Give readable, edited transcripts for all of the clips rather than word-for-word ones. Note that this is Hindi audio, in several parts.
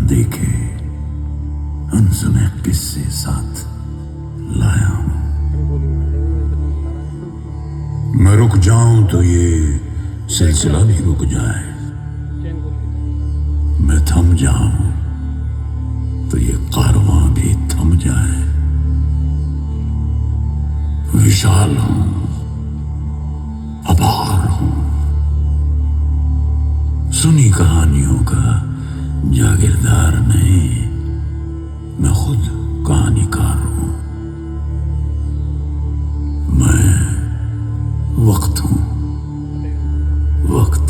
देखे अनसुने किस्से साथ लाया हूं। मैं रुक जाऊं तो ये सिलसिला भी रुक जाए, मैं थम जाऊं तो ये कारवां भी थम जाए। विशाल हूं, अपार हूं, सुनी कहानियों का जागीरदार नहीं, मैं खुद कहानीकार हूं। मैं वक्त हूं, वक्त।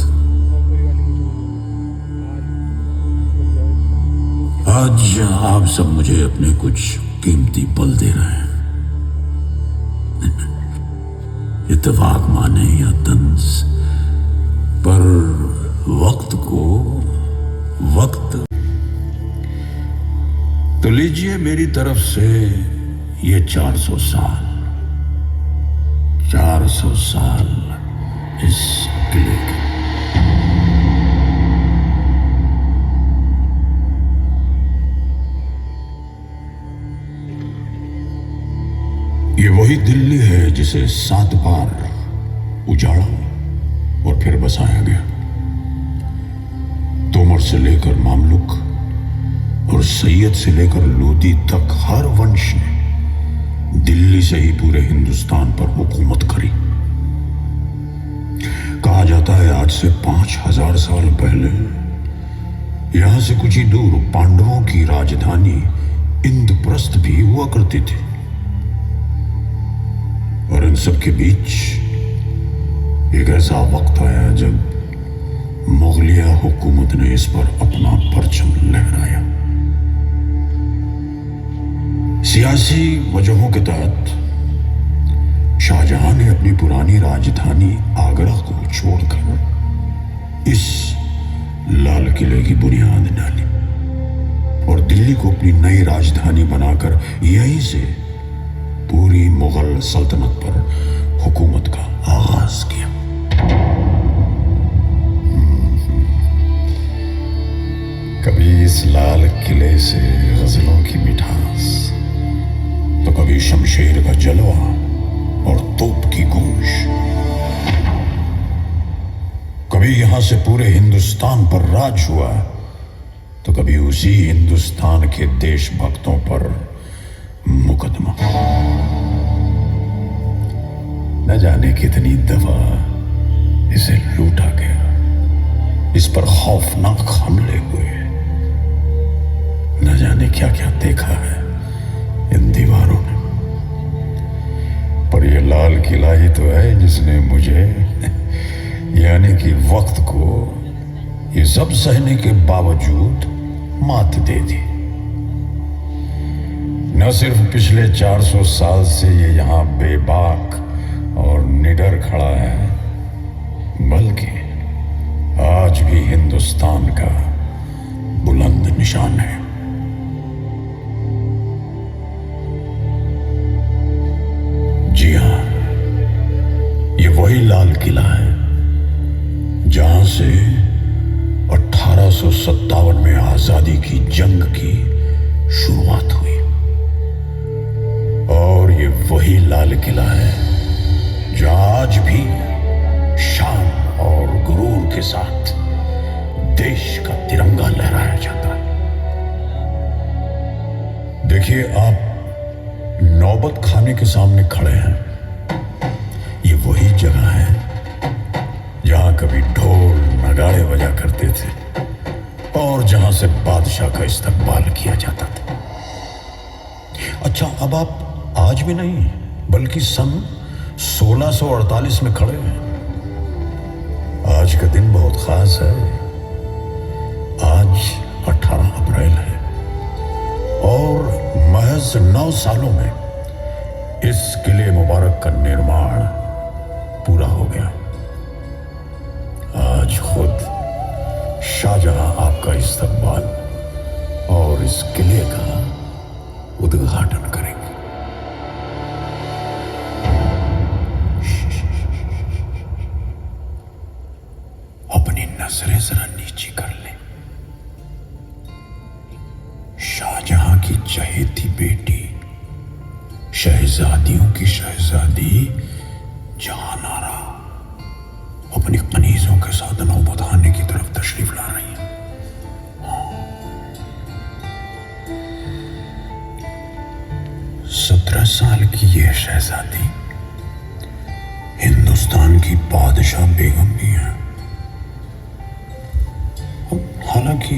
आज आप सब मुझे अपने कुछ कीमती पल दे रहे हैं। इत्तेफाक माने या तंज, पर वक्त को वक्त। तो लीजिए मेरी तरफ से ये 400 साल, 400 साल इस किले के। ये वही दिल्ली है जिसे 7 बार उजाड़ा और फिर बसाया गया। तोमर से लेकर मामलुक और सैयद से लेकर लोदी तक हर वंश ने दिल्ली से ही पूरे हिंदुस्तान पर हुकूमत करी। कहा जाता है आज से 5000 साल पहले यहां से कुछ ही दूर पांडवों की राजधानी इंद्रप्रस्थ भी हुआ करती थी। और इन सब के बीच एक ऐसा वक्त आया जब मुगलिया हुकूमत ने इस पर अपना परचम लहराया। सियासी वजहों के तहत शाहजहां ने अपनी पुरानी राजधानी आगरा को छोड़कर इस लाल किले की बुनियाद डाली और दिल्ली को अपनी नई राजधानी बनाकर यहीं से पूरी मुगल सल्तनत पर हुकूमत का आगाज किया। कभी इस लाल किले से गजलों की मिठास, तो कभी शमशेर का जलवा और तोप की गूंज। कभी यहां से पूरे हिंदुस्तान पर राज हुआ, तो कभी उसी हिंदुस्तान के देशभक्तों पर मुकदमा। न जाने कितनी दफा इसे लूटा गया, इस पर खौफनाक हमले हुए। न जाने क्या क्या देखा है इन दीवारों ने, पर यह लाल किला ही तो है जिसने मुझे यानी कि वक्त को ये सब सहने के बावजूद मात दे दी। न सिर्फ पिछले 400 साल से ये यहां बेबाक और निडर खड़ा है, बल्कि आज भी हिंदुस्तान का बुलंद निशान है। जी हां, ये वही लाल किला है जहां से 1857 में आजादी की जंग की शुरुआत हुई। और ये वही लाल किला है जहां आज भी शान और गुरूर के साथ देश का तिरंगा लहराया जाता है। देखिए, आप नौबत खाने के सामने खड़े हैं। ये वही जगह है जहां कभी ढोल नगाड़े बजा करते थे और जहां से बादशाह का इस्तकबाल किया जाता था। अच्छा, अब आप आज भी नहीं बल्कि सन 1648 में खड़े हैं। आज का दिन बहुत खास है। आज 18 अप्रैल है और महज 9 सालों में इस किले मुबारक का निर्माण पूरा हो गया। आज खुद शाहजहां आपका इस्तकबाल और इस किले का उद्घाटन करेंगे। अपनी नजरें जरा नीचे कर लें। की चहेती बेटी, शहजादियों की शहजादी जहानारा अपनी कनीजों के साथ नौबत खाने की तरफ तशरीफ ला रही है। 17 साल की यह शहजादी हिंदुस्तान की बादशाह बेगम भी है। हालांकि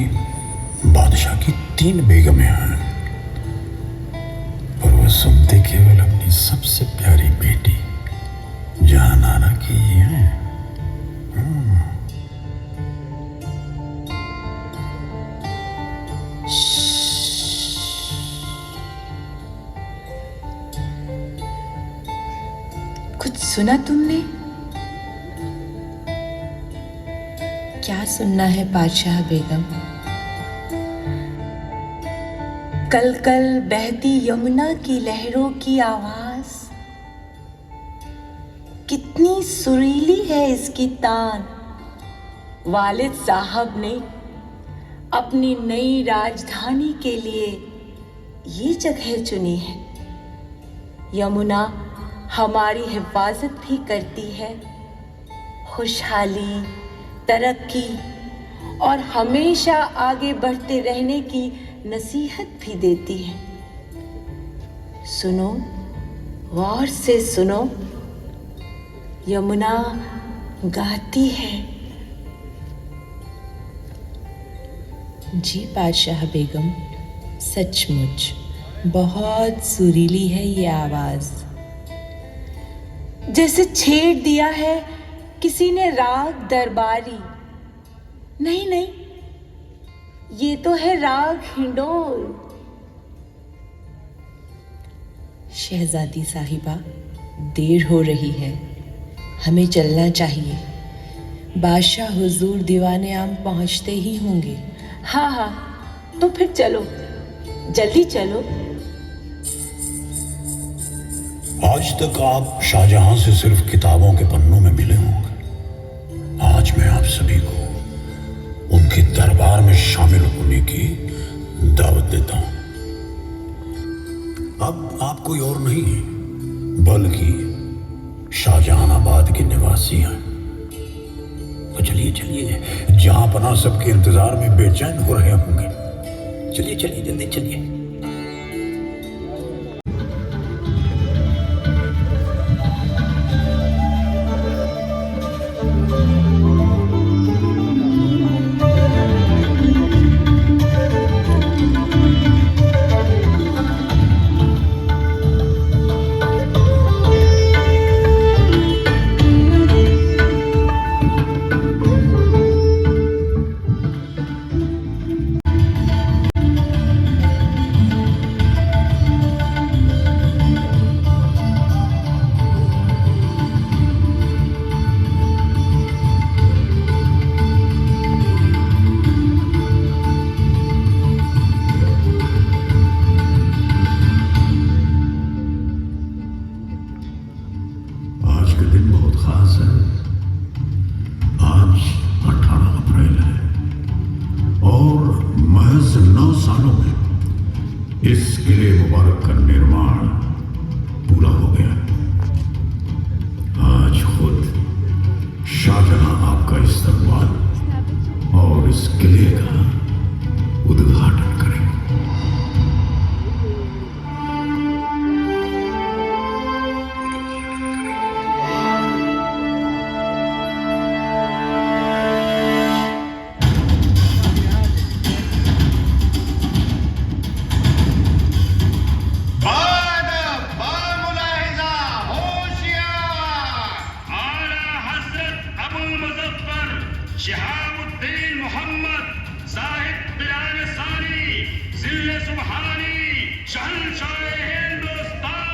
बादशाह की 3 बेगमें हैं, पर वह सुनते केवल अपनी सबसे प्यारी बेटी जहानारा की ही है। कुछ सुना तुमने? क्या सुनना है बादशाह बेगम? कल कल बहती यमुना की लहरों की आवाज, कितनी सुरीली है इसकी तान। वालिद साहब ने अपनी नई राजधानी के लिए ये जगह चुनी है। यमुना हमारी हिफाजत भी करती है, खुशहाली, तरक्की और हमेशा आगे बढ़ते रहने की नसीहत भी देती है। सुनो, गौर से सुनो, यमुना गाती है। जी बादशाह बेगम, सचमुच बहुत सुरीली है ये आवाज। जैसे छेड़ दिया है किसी ने राग दरबारी। नहीं नहीं, ये तो है राग हिंडोल। शहजादी साहिबा, देर हो रही है, हमें चलना चाहिए। बादशाह हुजूर दीवाने आम पहुंचते ही होंगे। हाँ हाँ, तो फिर चलो, जल्दी चलो। आज तक आप शाहजहां से सिर्फ किताबों के पन्नों में मिले होंगे। आज मैं आप सभी को उनके दरबार में शामिल होने की दावत देता हूं। अब आप कोई और नहीं है, बल्कि शाहजहानाबाद के निवासी हैं। तो चलिए चलिए, जहां पना सबके इंतजार में बेचैन हो रहे होंगे। चलिए चलिए, जल्दी चलिए। इस किले मुबारक का निर्माण पूरा हो गया। आज खुद शाहजहां आपका इस्तकबाल और इस किले का उद्घाटन करेंगे। शहाबुद्दीन मोहम्मद साहिब बिलाल सानी जिले सुबहानी शहंशाह हिंदुस्तान।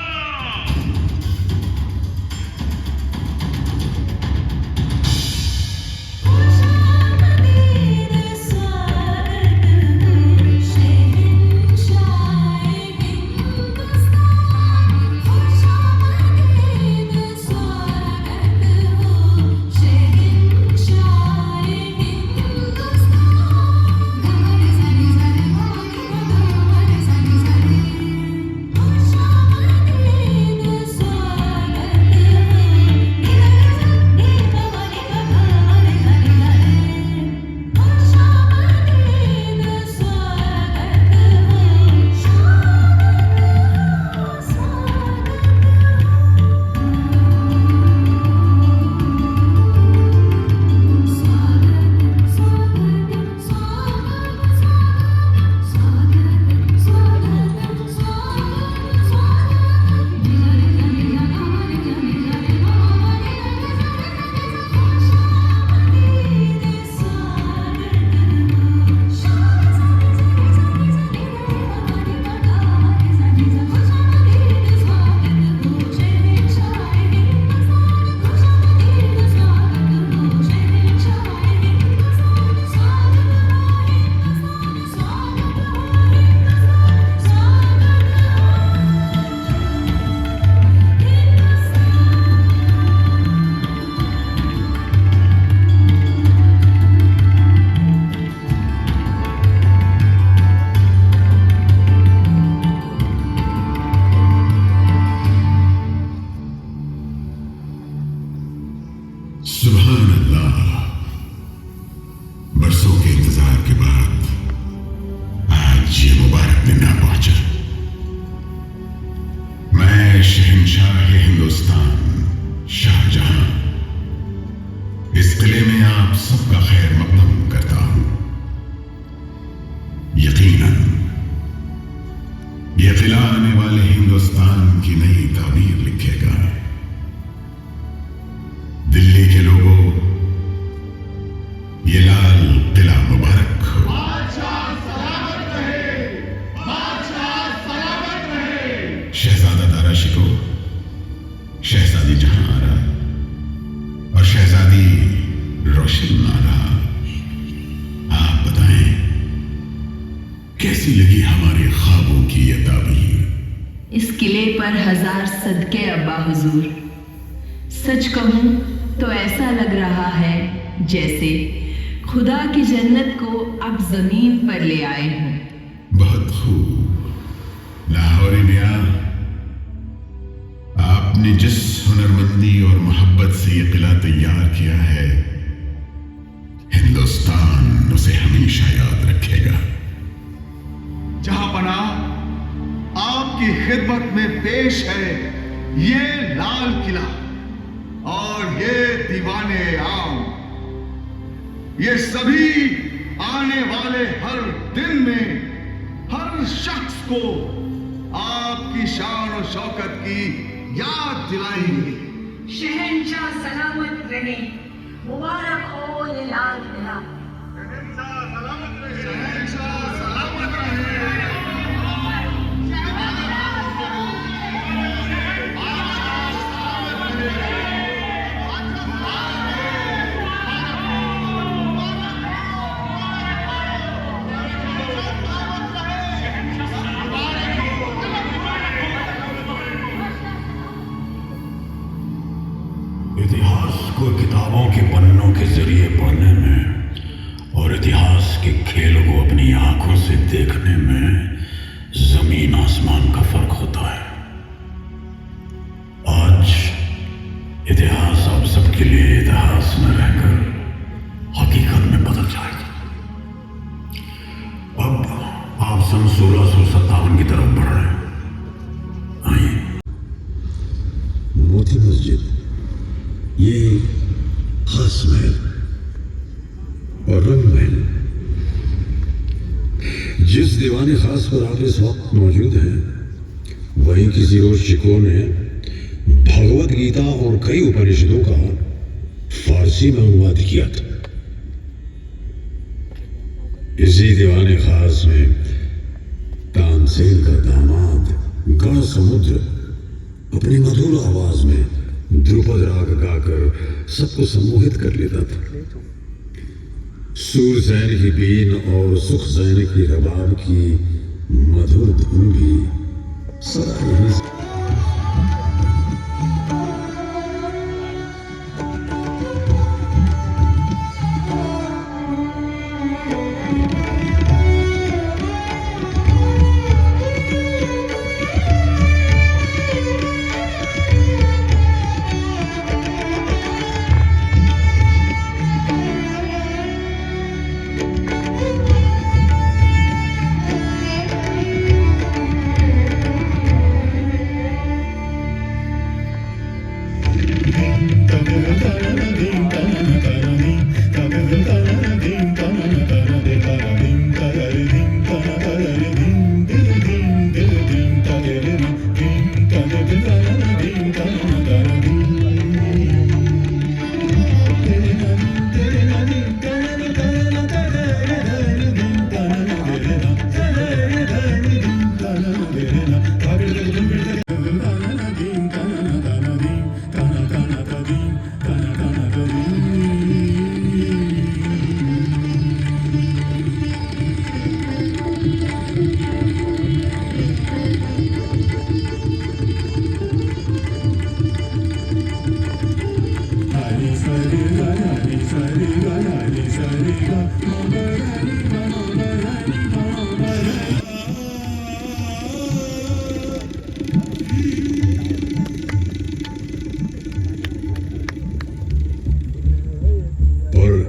किला आने वाले हिंदुस्तान की नई ताबीर लिखेगा। दिल्ली के लोगों, ये लाल किला मुबारक हो। शहजादा दारा शिको, शहजादी जहां आरा और शहजादी रोशन आरा, आप बताएं कैसी लगी हमारे ख्वाबों की ये ताबीर? इस किले पर 1000 सदके अब्बा हुजूर। सच कहूं तो ऐसा लग रहा है जैसे खुदा की जन्नत को अब जमीन पर ले आए हों। बहुत खूब लाहौरी मियां, आपने जिस हुनरमंदी और मोहब्बत से ये किला तैयार किया है, हिंदुस्तान उसे हमेशा याद रखेगा। जहांपना, आपकी खिदमत में पेश है ये लाल किला और ये दीवाने आम। ये सभी आने वाले हर दिन में हर शख्स को आपकी शान और शौकत की याद दिलाएंगे। शहंशाह सलामत रहे, मुबारक हो ये लाल किला। इतिहास को किताबों के पन्नों के जरिए पढ़ने में और इतिहास के खेल को अपनी आंखों से देखने में जमीन आसमान का फर्क होता है। आज इतिहास आप सबके लिए इतिहास में रहकर हकीकत में बदल जाएगा। अब आप सन 1657 की तरफ बढ़ रहे हैं। आइए, मोती मस्जिद, ये खास महल और रंग महल जिस दीवाने खास पर आप इस वक्त मौजूद हैं, वहीं किसी रोज शिको ने भगवत गीता और कई उपनिषदों का फारसी में अनुवाद किया था। इसी दीवाने खास में तानसेन का दामाद गण समुद्र अपनी मधुर आवाज में ध्रुपद राग गाकर सबको सम्मोहित कर लेता था। सूरसैन की बीन और सुखसैन की रबाब की मधुर धुन भी सदा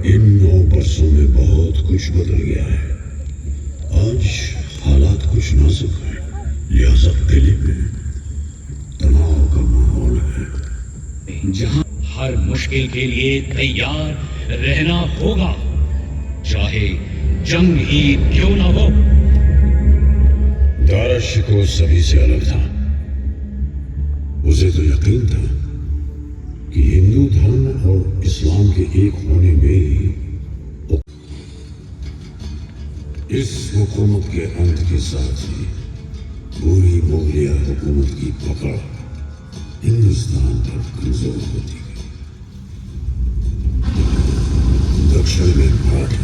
यही बरसों में बहुत कुछ बदल गया है। आज हालात कुछ नाजुक है, लिहाजा दिल्ली में तनाव का माहौल है, जहां हर मुश्किल के लिए तैयार रहना होगा, चाहे जंग ही क्यों ना हो। दारा शिको सभी से अलग था। उसे तो यकीन था कि हिंदू धर्म और इस्लाम के एक होने में ही इस हुकूमत के अंत के साथ ही पूरी मुगलिया हुकूमत की पकड़ हिंदुस्तान पर कमजोर होती गई। दक्षिण में मराठा,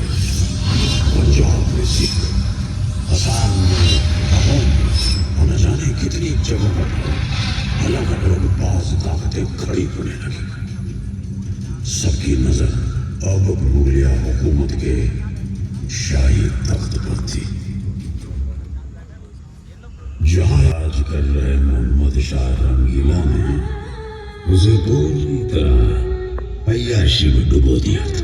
पंजाब में सिख, असम में अहोम और न जाने कितनी जगहों पर अलग अलग बाज ताकतें खड़ी होने लगी। सबकी नजर अब मुगलिया हुकूमत के शाही तख्त पर थी। जहां राज कर रहे मोहम्मद शाह रंगीला ने उसे पूरी तरह अय्याशी में डुबो दिया था।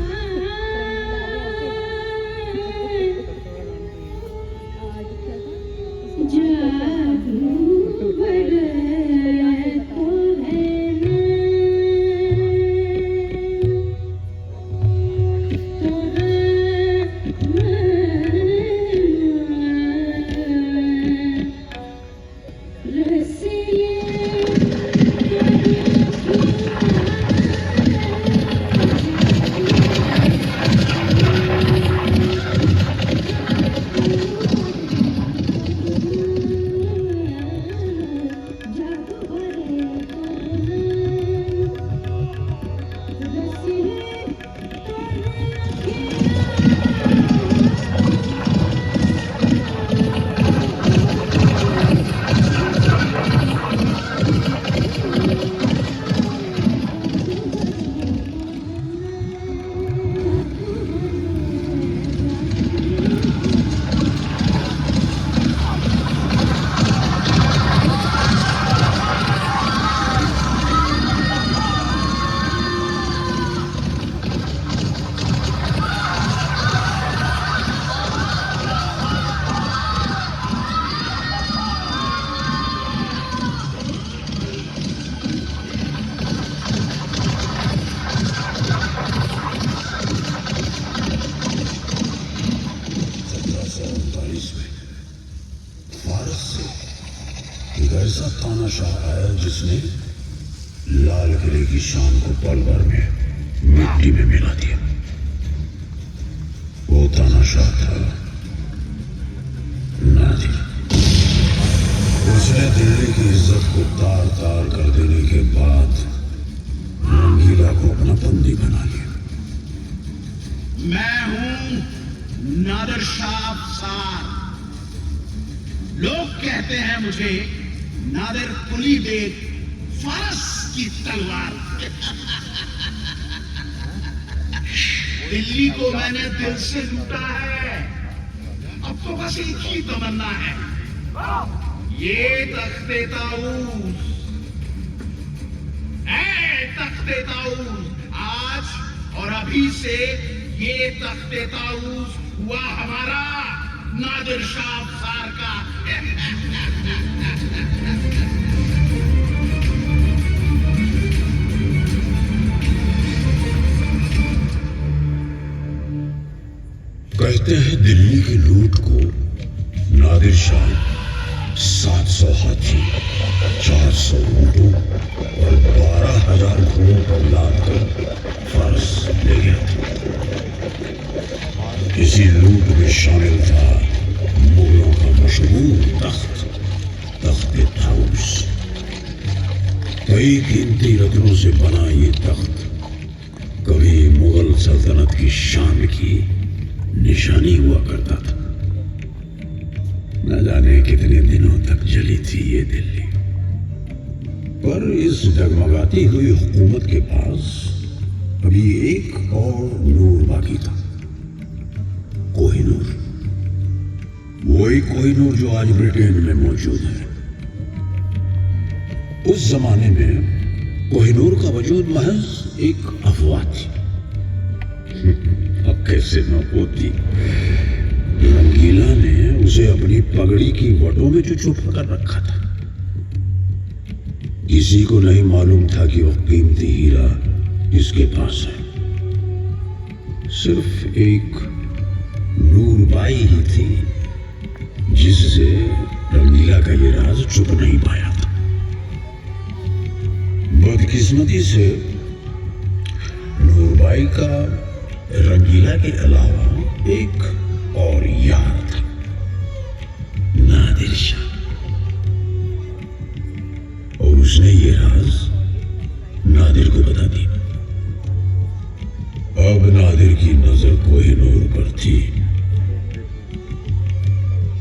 ऐसा तानाशाह आया जिसने लाल किले की शान को पल भर में मिट्टी में मिला दिया। वो तानाशाह था नादिर। उसने दिल्ली की इज्जत को तार तार कर देने के बाद रंगीला को अपना बंदी बना लिया। मैं हूं नादिर शाह अफसार। लोग कहते हैं मुझे नादिर कुली बेग फारस की तलवार। दिल्ली को मैंने दिल से लूटा है। अब तो बस एक ही तमन्ना है, ये तख्ते ताऊस, तख्ते ताऊस, आज और अभी से ये तख्ते ताऊस हुआ हमारा, नादिर शाह अफसार का। कहते हैं दिल्ली की लूट को नादिर शाह 700 हाथी, 400 ऊंटों और 12,000 घोड़ों पर लाद कर फारस ले गया था। इसी लूट में शामिल था मुगलों का मशहूर तख्त, तख्ते ताऊस। कई कीमती रत्नों से बना ये तख्त कभी मुगल सल्तनत की शान की निशानी हुआ करता था। न जाने कितने दिनों तक जली थी ये दिल्ली, पर इस डगमगाती हुई हुकूमत के पास अभी एक और नूर बाकी था, कोहिनूर। वही कोहिनूर जो आज ब्रिटेन में मौजूद है। उस जमाने में कोहिनूर का वजूद महज एक अफवाह थी। अब कैसे न होती। रंगीला ने उसे अपनी पगड़ी की वटों में जो छुपा कर रखा था। किसी को नहीं मालूम था कि वह कीमती हीरा इसके पास है। सिर्फ एक नूरबाई ही थी जिससे रंगीला का का ये राज छुप नहीं पाया था। बदकिस्मती से नूरबाई का रंगीला के अलावा एक और यार था, नादिर शाह, और उसने ये राज नादिर को बता दी। अब नादिर की नजर कोहिनूर पर थी।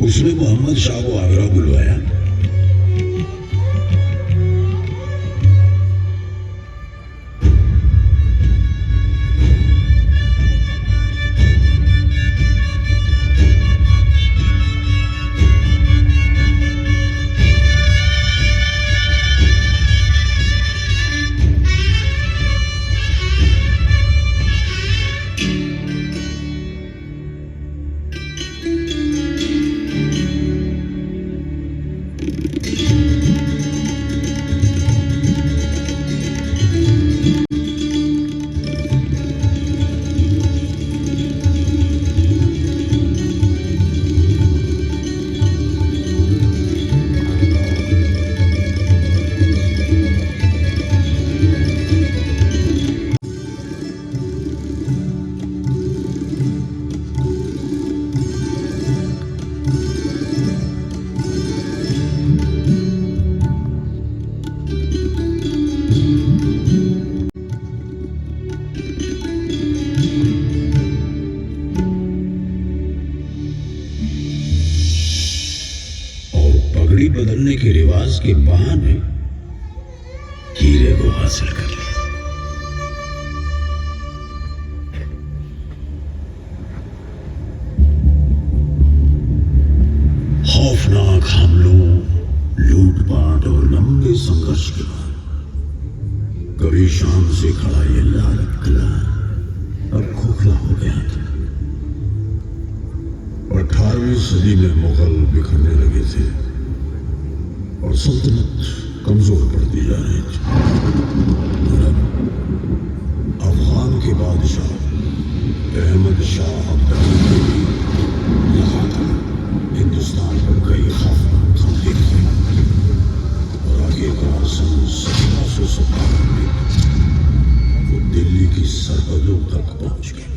उसने मोहम्मद शाह को आगरा बुलवाया। बदलने के रिवाज के बहाने हीरे को हासिल कर लिया। खौफनाक हमलों, लूटपाट और लंबे संघर्ष के बाद कभी शाम से खड़ा ये लाल किला अब खोखला हो गया था। 18वीं सदी में मुगल बिखरने लगे थे और सल्तनत कमजोर पड़ती जा रही थी। और अब अफगान के बादशाह अहमद शाह अब्दाली ने यहाँ था हिंदुस्तान पर कई खौफनाक हमले किए और आखिरकार सन 1757 में वो दिल्ली की सरहदों तक पहुंच गए।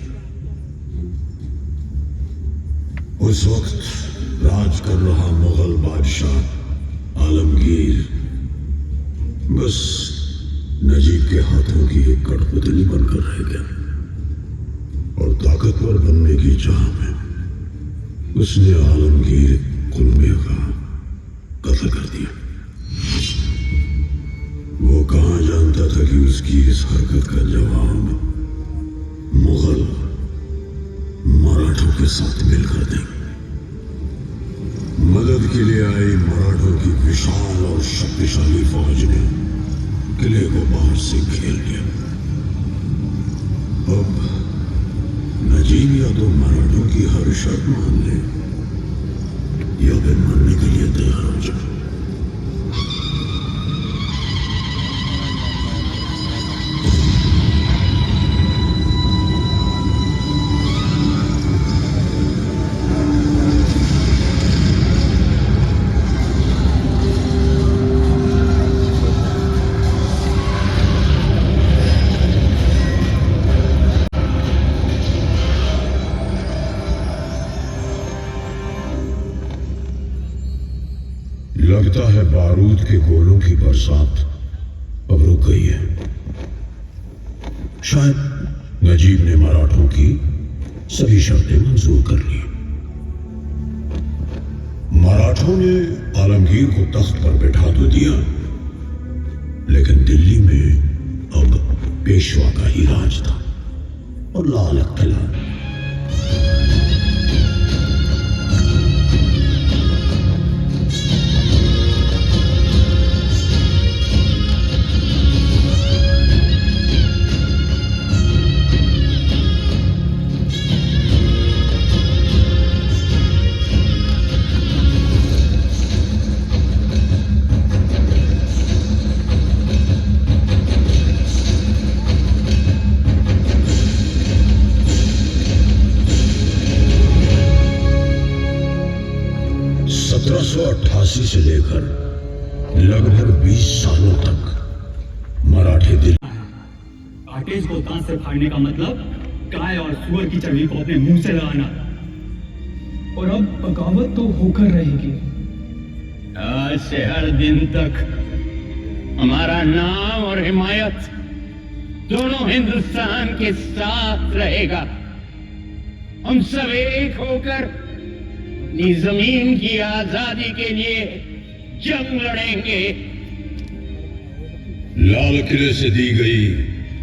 उस वक्त राज कर रहा मुगल बादशाह आलमगीर बस नजीब के हाथों की एक कठपुतली बनकर रह गया और ताकतवर बनने की चाह में उसने आलमगीर कुलबे का कत्ल कर दिया। वो कहां जानता था कि उसकी इस हरकत का जवाब मुगल मराठों के साथ मिलकर देंगे। मदद के लिए आई मराठों की विशाल और शक्तिशाली फौज ने किले को बाहर से घेर लिया। अब नजीब या तो मराठों की हर शर्त मान ले या फिर मरने के लिए तैयार हो जाए। लगता है बारूद के गोलों की बरसात अब रुक गई है। शायद नजीब ने मराठों की सभी शर्तें मंजूर कर ली। मराठों ने आलमगीर को तख्त पर बैठा तो दिया, लेकिन दिल्ली में अब पेशवा का ही राज था और लाल किला। 1788 से लेकर लगभग 20 सालों तक मराठे दिल्ली। आटेज को दांत से फाड़ने का मतलब गाय और सुअर की चर्बी को अपने मुंह से लगाना। और अब बगावत तो होकर रहेगी। आज से हर दिन तक हमारा नाम और हिमायत दोनों हिंदुस्तान के साथ रहेगा। हम सब एक होकर अपनी जमीन की आजादी के लिए जंग लड़ेंगे। लाल किले से दी गई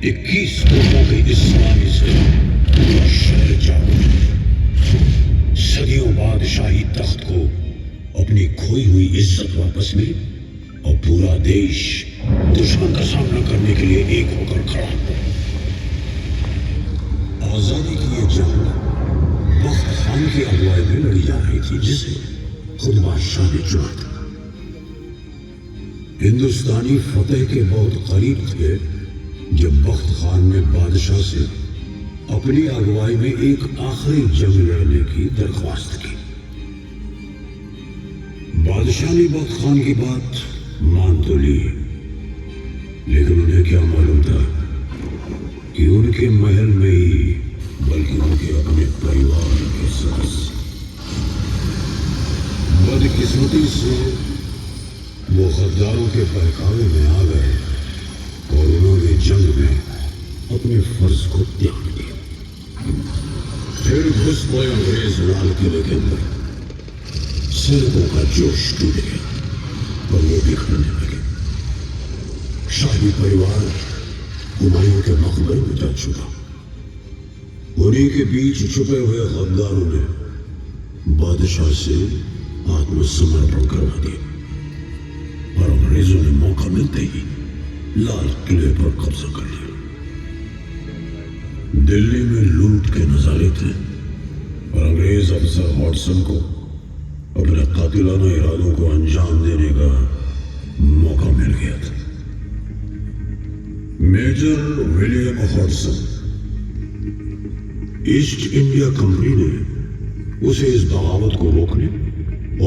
21 तोपों की इस्लामी से शहर जाओ। सदियों बादशाही तख्त को अपनी खोई हुई इज्जत वापस मिली और पूरा देश दुश्मन का सामना करने के लिए एक होकर खड़ा हो। आजादी की ये जंग बख्त खान की अगुवाई में लड़ी जा रही थी, जिसे खुद बादशाह ने चुना था। हिंदुस्तानी फतेह के बहुत करीब थे जब बख्त खान ने बादशाह से अपनी अगुवाई में एक आखिरी जंग लड़ने की दरख्वास्त की। बादशाह ने बख्त खान की बात मान तो ली, लेकिन उन्हें क्या मालूम था कि उनके महल में ही बल्कि उनके अपने परिवार के सदस्य बदकिस्मती से वो गद्दारों के बहकावे में आ गए और उन्होंने जंग में अपने फर्ज को त्याग दिया। फिर घुस गए अंग्रेज लाल किले के अंदर। सैनिकों का जोश टूट गया और वो बिखरने लगे। शाही परिवार हुमायूं के मकबरे में जा चुका। उन्हीं के बीच छुपे हुए गद्दारों ने बादशाह से आत्मसमर्पण करवा दिया और अंग्रेजों ने मौका मिलते ही लाल किले पर कब्जा कर लिया। दिल्ली में लूट के नजारे थे और अंग्रेज अफसर हॉटसन को अपने कातिलाना इरादों को अंजाम देने का मौका मिल गया था। Major William Hotson, East India Company ने उसे इस बगावत को रोकने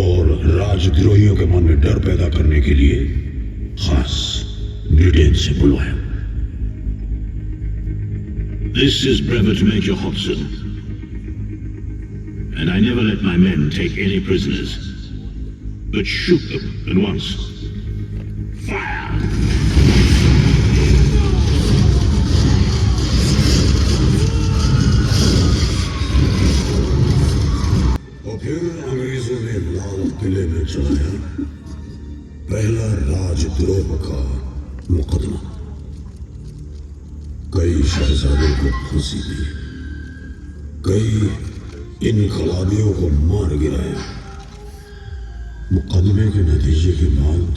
और राजद्रोहियों के मन में डर पैदा करने के लिए खास ब्रिटेन से बुलवाया। This is Brevet Major Hobson, and I never let my men take any prisoners, but shoot them at once. Fire! और फिर अंग्रेजों ने लाल किले में चलाया पहला राजद्रोह का मुकदमा। कई शहजादों को फांसी दी, कई इनकलाबियों को मार गिराया। मुकदमे के नतीजे के बाद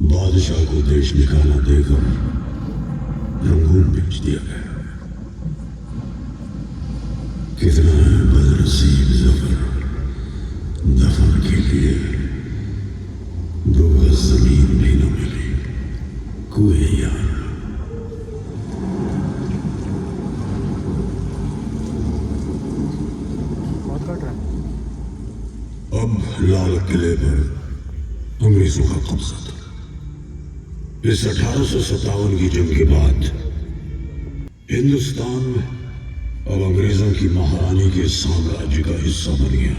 बादशाह को देश निकाला देकर रंगून बेच दिया गया। कितना है बदनसीब जफर, दफन के लिए 2 गज जमीन भी न मिली। कुएं यार। अब लाल किले पर अंग्रेजों का कब्जा था। इस 1857 की जंग के बाद हिंदुस्तान अब अंग्रेजों की महारानी के साम्राज्य का हिस्सा बन गया।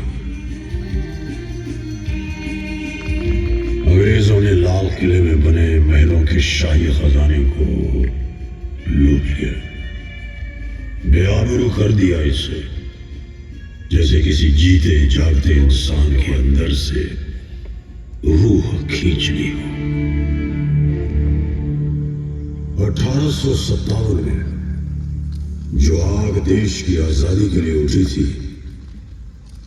अंग्रेजों ने लाल किले में बने महलों के शाही खजाने को लूट लिया, बेआबरू कर दिया इसे, जैसे किसी जीते जागते इंसान के अंदर से रूह खींच ली हो। 1857 में जो आग देश की आजादी के लिए उठी थी,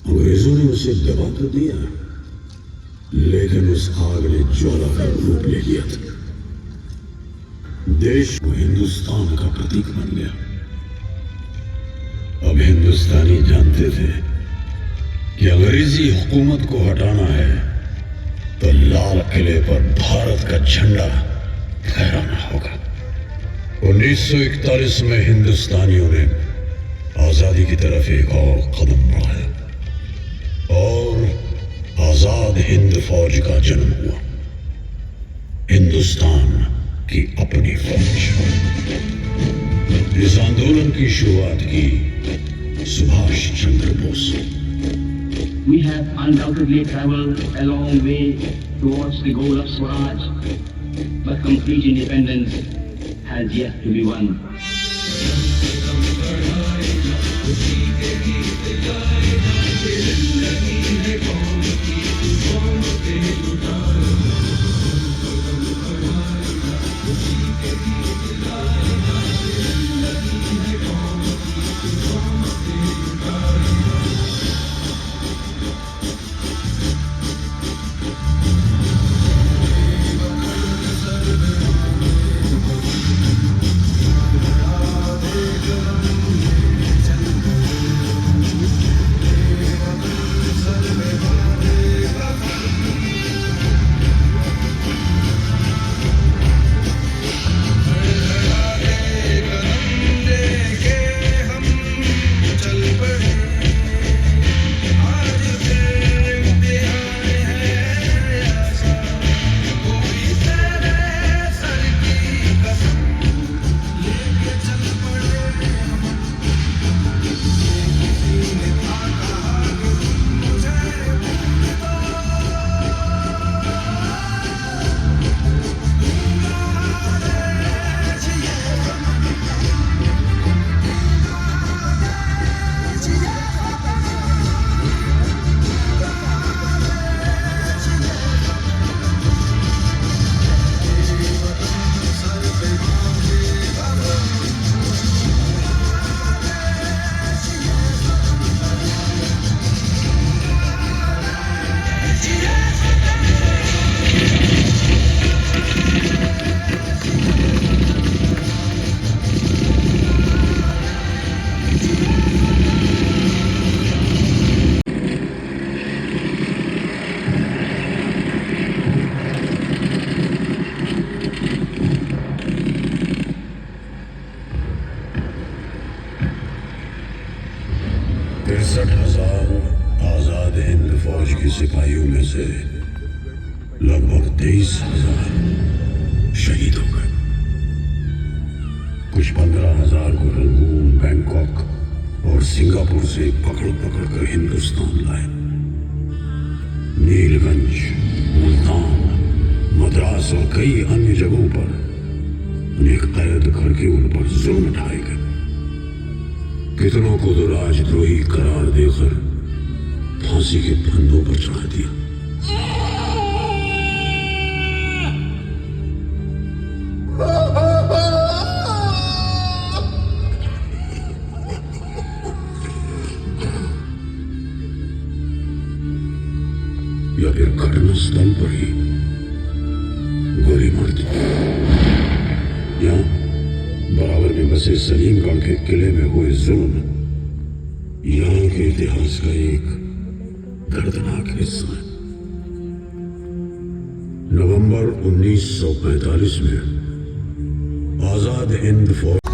अंग्रेजों ने उसे दबा तो दिया, लेकिन उस आग ने ज्वाला का रूप ले लिया था। देश को हिंदुस्तान का प्रतीक बन गया। अब हिंदुस्तानी जानते थे कि अंग्रेजी हुकूमत को हटाना है तो लाल किले पर भारत का झंडा फहराना होगा। 1941 में हिंदुस्तानियों ने आजादी की तरफ एक और कदम बढ़ाया और हिंद फौज का जन्म हुआ, हिंदुस्तान की अपनी फौज। इस आंदोलन की शुरुआत की Subhash Chandra Bose. We have undoubtedly traveled a long way towards the goal of Swaraj, but complete independence has yet to be won. Azad Hind फौज की सिपाहियों में से लगभग 23,000 शहीद हो गए। कुछ 15,000 को रंगून, बैंकॉक और सिंगापुर से पकड़ पकड़ कर हिंदुस्तान लाए। नीलगंज, मुल्तान, मद्रास और कई अन्य जगहों पर उन्हें कैद करके उन पर जुल्म ढाए गए। कितनों को तो राजद्रोही करार देकर फांसी के फंदों पर चढ़ा दिया। या फिर घटना स्थल पर ही गोली मार दी। यहां बराबर में बसे सलीमगढ़ के किले में हुए जुल्म यहां के इतिहास का एक दर्दनाक हिस्सा है। नवंबर 1945 में आजाद हिंद फौज